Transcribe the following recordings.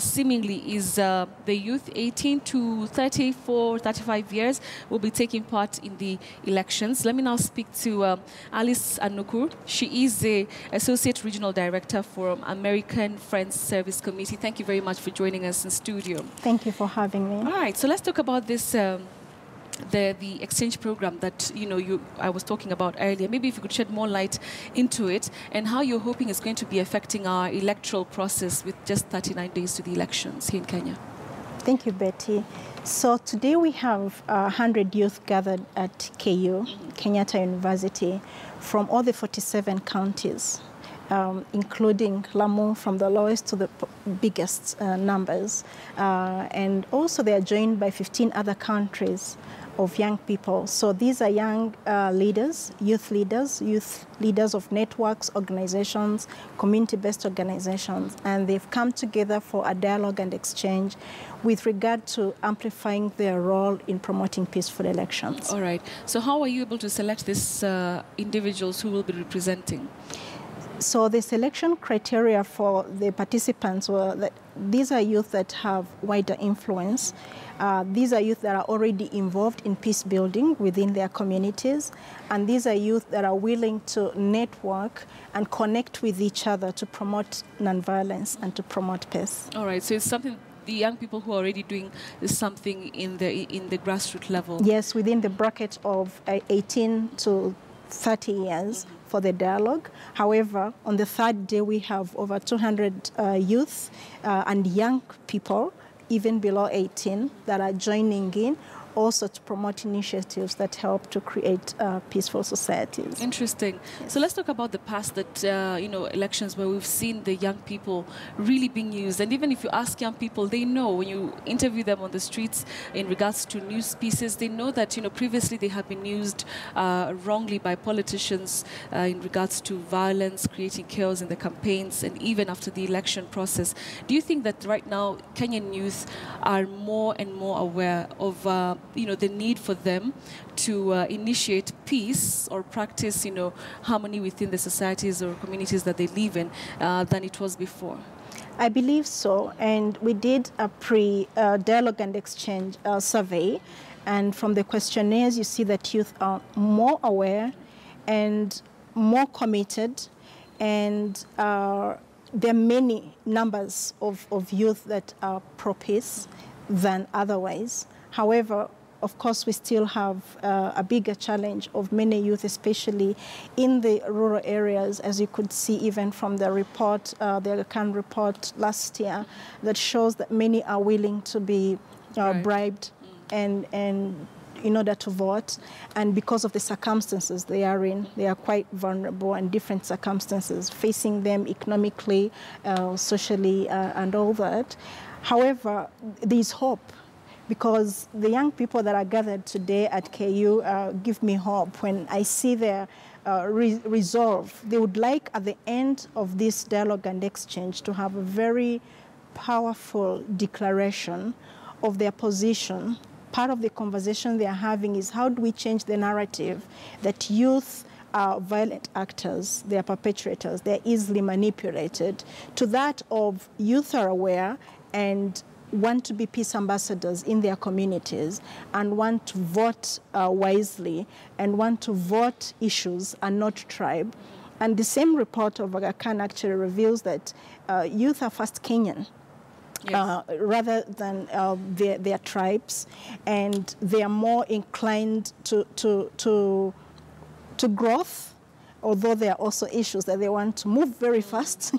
seemingly is the youth 18 to 34, 35 years will be taking part in the elections. Let me now speak to Alice Anukur. She is the Associate Regional Director for American Friends Service Committee. Thank you very much for joining us in studio. Thank you for having me. All right, so let's talk about this the exchange program that I was talking about earlier. Maybe if you could shed more light into it and how you're hoping it's going to be affecting our electoral process with just 39 days to the elections here in Kenya. Thank you, Betty. So today we have 100 youth gathered at KU, Kenyatta University, from all the 47 counties, including Lamu, from the lowest to the biggest numbers. And also they are joined by 15 other countries of young people. So these are young leaders, youth leaders of networks, organizations, community-based organizations, and they've come together for a dialogue and exchange with regard to amplifying their role in promoting peaceful elections. All right. So how are you able to select these individuals who will be representing? So the selection criteria for the participants were that these are youth that have wider influence. These are youth that are already involved in peace building within their communities. And these are youth that are willing to network and connect with each other to promote nonviolence and to promote peace. All right. So it's something the young people who are already doing something in the grassroots level. Yes, within the bracket of 18 to 30 years for the dialogue. However, on the third day, we have over 200 youth and young people, even below 18, that are joining in, also to promote initiatives that help to create peaceful societies. Interesting. Yes. So let's talk about the past that, elections where we've seen the young people really being used. And even if you ask young people, they know when you interview them on the streets in regards to news pieces, they know that, previously they have been used wrongly by politicians in regards to violence, creating chaos in the campaigns, and even after the election process. Do you think that right now Kenyan youth are more and more aware of the need for them to initiate peace or practice, harmony within the societies or communities that they live in than it was before? I believe so. And we did a pre-dialogue and exchange survey. And from the questionnaires, you see that youth are more aware and more committed. And there are many numbers of youth that are pro-peace than otherwise. However, of course, we still have a bigger challenge of many youth, especially in the rural areas, as you could see even from the report, the Khan report last year, that shows that many are willing to be bribed and in order to vote. And because of the circumstances they are in, they are quite vulnerable, and different circumstances facing them economically, socially, and all that. However, there is hope, because the young people that are gathered today at KU give me hope when I see their resolve. They would like, at the end of this dialogue and exchange, to have a very powerful declaration of their position. Part of the conversation they are having is, how do we change the narrative that youth are violent actors, they are perpetrators, they're easily manipulated, to that of youth are aware and want to be peace ambassadors in their communities and want to vote wisely and want to vote issues and not tribe. And the same report of Aga Khan actually reveals that youth are first Kenyan. Yes. Rather than their tribes, and they are more inclined to growth, although there are also issues that they want to move very fast,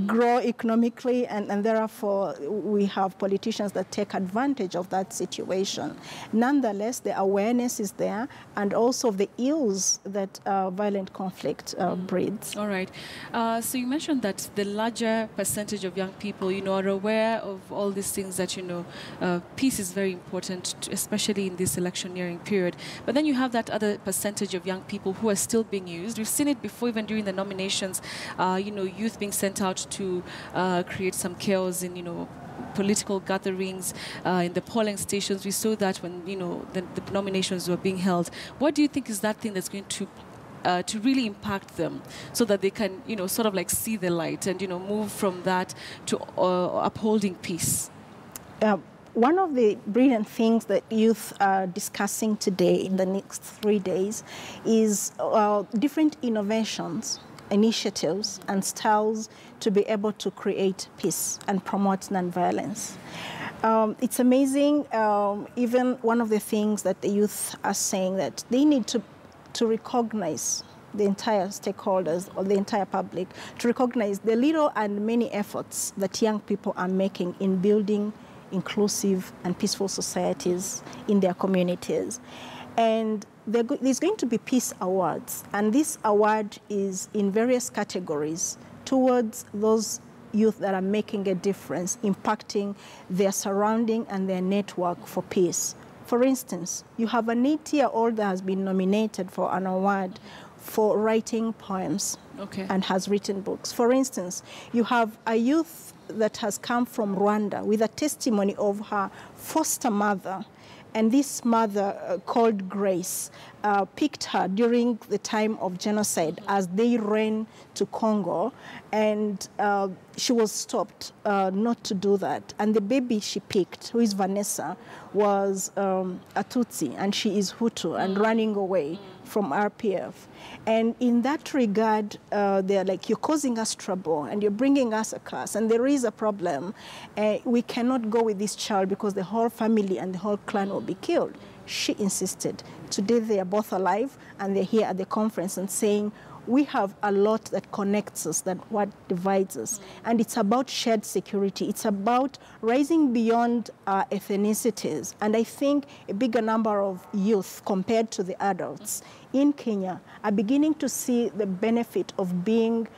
grow economically, and therefore we have politicians that take advantage of that situation. Nonetheless, the awareness is there, and also the ills that violent conflict breeds. All right. So you mentioned that the larger percentage of young people, are aware of all these things that, peace is very important, especially in this electioneering period. But then you have that other percentage of young people who are still being used. We've seen it before, even during the nominations, youth being sent out to create some chaos in, political gatherings, in the polling stations. We saw that when, the nominations were being held. What do you think is that thing that's going to to really impact them so that they can, sort of like see the light and, move from that to upholding peace? One of the brilliant things that youth are discussing today in the next 3 days is different innovations, initiatives, and styles to be able to create peace and promote nonviolence. It's amazing, even one of the things that the youth are saying, that they need to recognize the entire stakeholders or the entire public, to recognize the little and many efforts that young people are making in building inclusive and peaceful societies in their communities. And there's going to be peace awards, and this award is in various categories towards those youth that are making a difference, impacting their surrounding and their network for peace. For instance, you have an 8-year-old that has been nominated for an award for writing poems and has written books. For instance, you have a youth that has come from Rwanda with a testimony of her foster mother. And this mother, called Grace, picked her during the time of genocide as they ran to Congo, and she was stopped not to do that. And the baby she picked, who is Vanessa, was a Tutsi, and she is Hutu, and running away from RPF. And in that regard, they're like, you're causing us trouble and you're bringing us a curse, and there is a problem. We cannot go with this child because the whole family and the whole clan will be killed. She insisted. Today they are both alive, and they're here at the conference and saying, we have a lot that connects us, that what divides us. And it's about shared security. It's about rising beyond our ethnicities. And I think a bigger number of youth compared to the adults in Kenya are beginning to see the benefit of being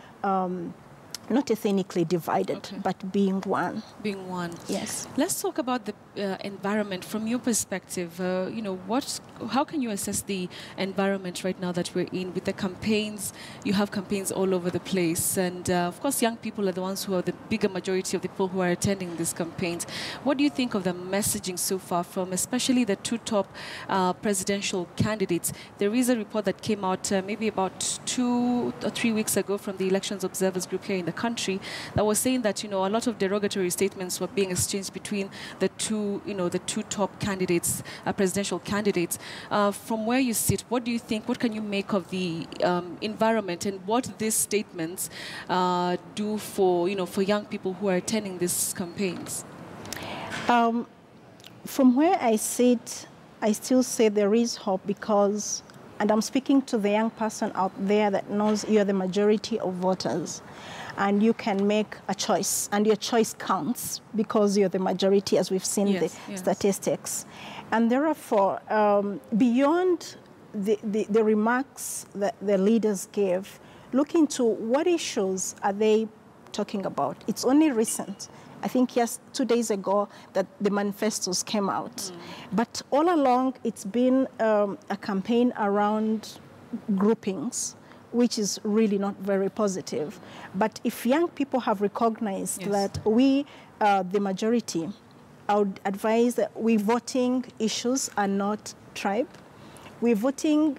not ethnically divided, but being one. Being one. Yes. Let's talk about the environment from your perspective. How can you assess the environment right now that we're in with the campaigns? You have campaigns all over the place, and of course, young people are the ones who are the bigger majority of the people who are attending these campaigns. What do you think of the messaging so far from, especially the two top presidential candidates? There is a report that came out maybe about 2 or 3 weeks ago from the Elections Observers Group here in the country that was saying that a lot of derogatory statements were being exchanged between the two top candidates, presidential candidates. From where you sit, what do you think? What can you make of the environment, and what these statements do for young people who are attending these campaigns? From where I sit, I still say there is hope, because, and I'm speaking to the young person out there that knows you're the majority of voters, and you can make a choice, and your choice counts because you're the majority, as we've seen the statistics. And therefore, beyond the remarks that the leaders gave, look into what issues are they talking about. It's only recent. I think 2 days ago that the manifestos came out. But all along, it's been a campaign around groupings, which is really not very positive. But if young people have recognized that we, the majority, I would advise that we voting issues are not tribe. We're voting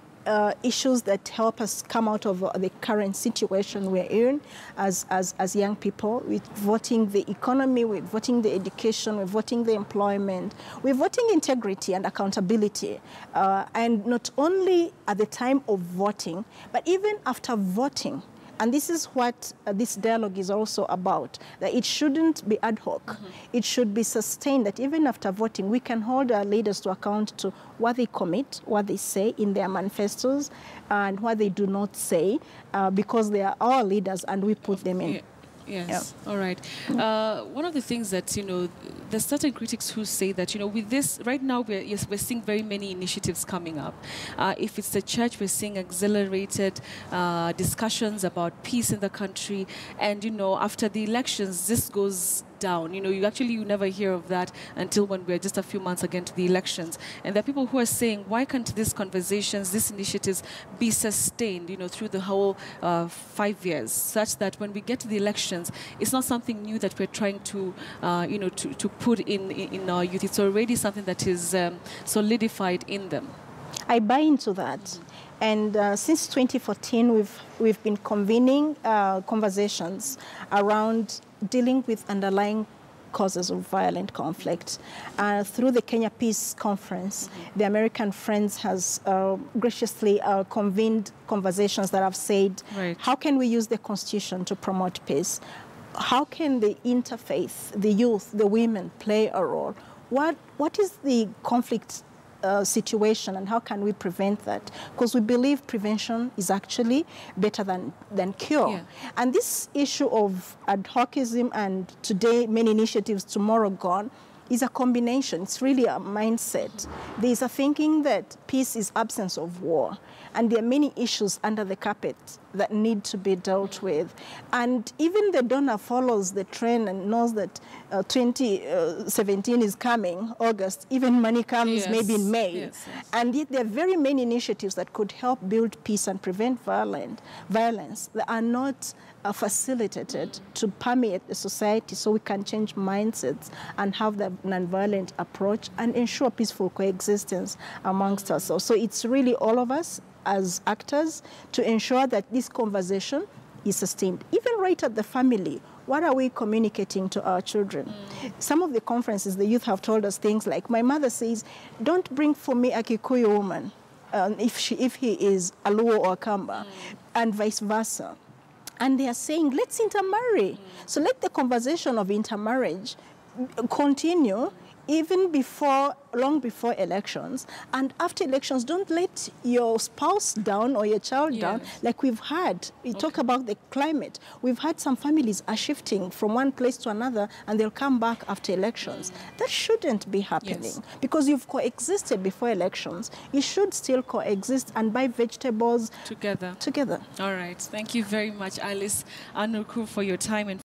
issues that help us come out of the current situation we're in as young people. We're voting the economy, we're voting the education, we're voting the employment, we're voting integrity and accountability. And not only at the time of voting, but even after voting. And this is what this dialogue is also about, that it shouldn't be ad hoc. It should be sustained, that even after voting, we can hold our leaders to account to what they commit, what they say in their manifestos, and what they do not say, because they are our leaders and we put them in. Yes. Yeah. All right. One of the things that, there's certain critics who say that, with this, right now, we're seeing very many initiatives coming up. If it's the church, we're seeing accelerated discussions about peace in the country. And, after the elections, this goes down. You never hear of that until when we're just a few months again to the elections. And there are people who are saying, why can't these conversations, these initiatives be sustained, through the whole 5 years, such that when we get to the elections, it's not something new that we're trying to, to put in our youth. It's already something that is solidified in them. I buy into that. And since 2014, we've been convening conversations around dealing with underlying causes of violent conflict. Through the Kenya Peace Conference, the American Friends has graciously convened conversations that have said, how can we use the Constitution to promote peace? How can the interfaith, the youth, the women play a role? What is the conflict situation, and how can we prevent that? Because we believe prevention is actually better than cure. Yeah. And this issue of ad hocism and today many initiatives, tomorrow gone, is a combination. It's really a mindset. There's a thinking that peace is absence of war. And there are many issues under the carpet that need to be dealt with. And even the donor follows the trend and knows that 2017 is coming, August, even money comes maybe in May. Yes. And yet there are very many initiatives that could help build peace and prevent violence that are not facilitated to permeate the society so we can change mindsets and have the nonviolent approach and ensure peaceful coexistence amongst us. So it's really all of us as actors to ensure that this conversation is sustained. Even right at the family, what are we communicating to our children? Some of the conferences, the youth have told us things like, my mother says, don't bring for me a Kikuyu woman if he is a Luo or a Kamba, and vice versa. And they are saying, let's intermarry. So let the conversation of intermarriage continue even long before elections. And after elections, don't let your spouse down or your child down like we've had. We talk about the climate. We've had some families are shifting from one place to another and they'll come back after elections. That shouldn't be happening because you've coexisted before elections. You should still coexist and buy vegetables together. All right. Thank you very much, Alice Anuku, for your time and